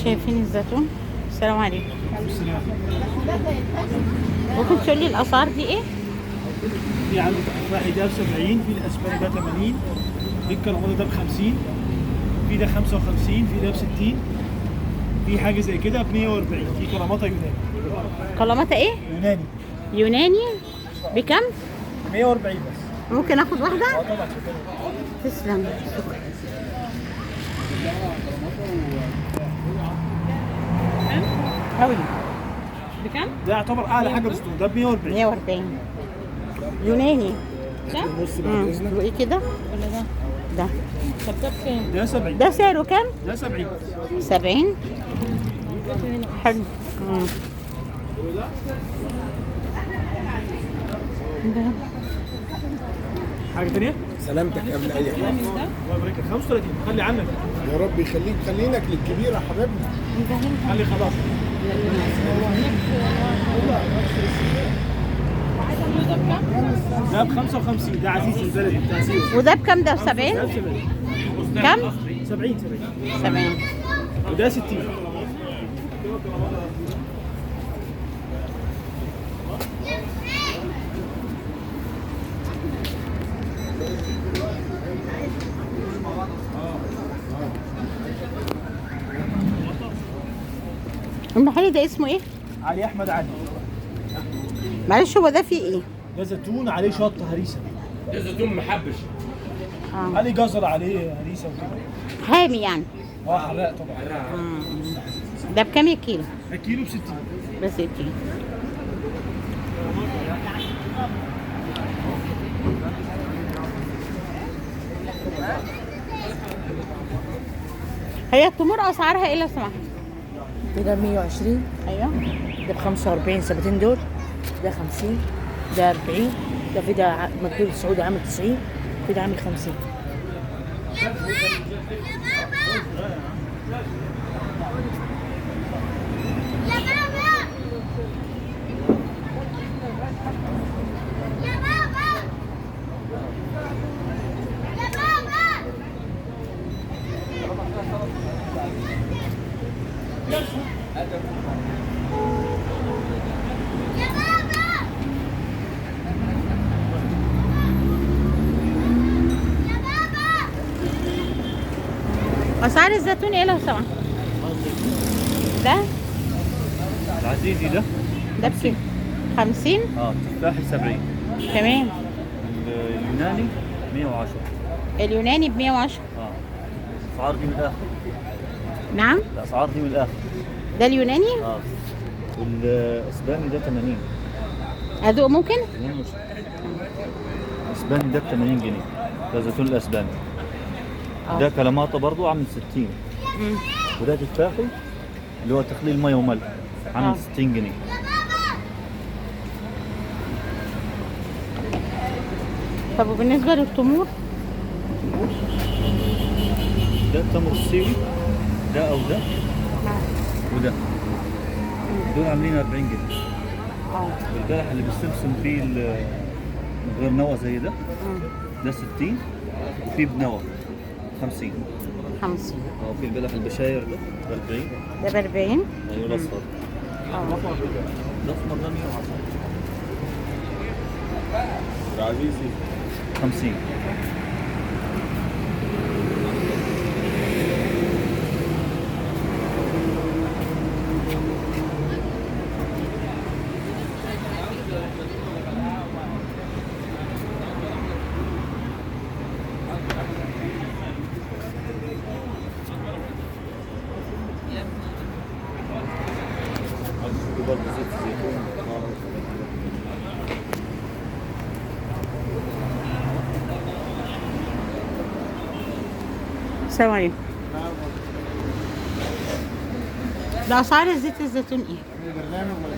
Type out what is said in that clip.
شايفين الزيتون. السلام عليكم. ممكن تقول لي الاسعار دي ايه؟ في عندك تفاحي ده ب 70، في الاسباني ده 80، في الكراميل ده ب 50، في ده 55، في ده ب 60، في حاجه زي كده ب 140، في كلاماتا يوناني. كلاماتا ايه؟ يوناني يوناني بكم؟ 140 بس. ممكن اخد واحده؟ طبعا. تسلم. شكرا. قوي. بكم؟ ده يعتبر اعلى حاجه في السوق، ده ب 140. 140 يوناني. ده نص بعد اذنك. وايه كده؟ ولا ده؟ ده. طب ده بكام؟ ده 70. ده سعره كام؟ ده 70. 70. حلو. ده حاجه ثانيه؟ سلامتك قبل اي حاجه. الله يبارك لك. 35 خلي عنك. يا رب يخليك، خلينك للكبير يا حبيبنا. خلي خلاص. ده ب 55، ده عزيز البلدي بتاع سيوه. وده بكام؟ ده ب 70. ده ب 70. كم؟ 70. 70. وده 60. المحل ده اسمه ايه؟ علي احمد علي. معلش هو ده فيه ايه؟ ده زيتون عليه شطه هريسه. ده زيتون محبش. عليه جزر، عليه هريسه وكده. حامي يعني. حراق طبعا. ده بكام الكيلو؟ الكيلو ب 60. ب 60. هي التمور اسعارها ايه لو سمحت؟ ده 120. ايوه. ده ب 45 السبتين دول. ده 50. ده 40. ده في ده مكتوب السعودي عامل 90، في ده عامل 50. اسعار الزيتون ايه لو سمحت؟ ده العزيزي ده بكام؟ 50. التفاحي 70. تمام. اليوناني 110. اليوناني ب 110. الاسعار دي من الاخر. نعم. الاسعار دي من الاخر. ده اليوناني. والاسباني ده 80. ادوق ممكن؟ الاسباني ده ب 80 جنيه. ده زيتون الاسباني. ده كلاماتا برضو عامل 60. وده تفاحي اللي هو تخليل ميه وملح عامل 60 جنيه. طب وبالنسبه للتمور؟ ده التمر السيوي ده او ده وده دول عاملين 40 جنيه. والبلح اللي بالسمسم فيه من غير نوى زي ده ده 60. وفي بنوى 50. 50. وفي البلح البشاير ده ب 40. ده ب 40. ايوه الاصفر. الاصفر ده 110. العزيزي 50. السلام عليكم. ده اسعار زيت الزيتون ايه؟ البرنامج ولا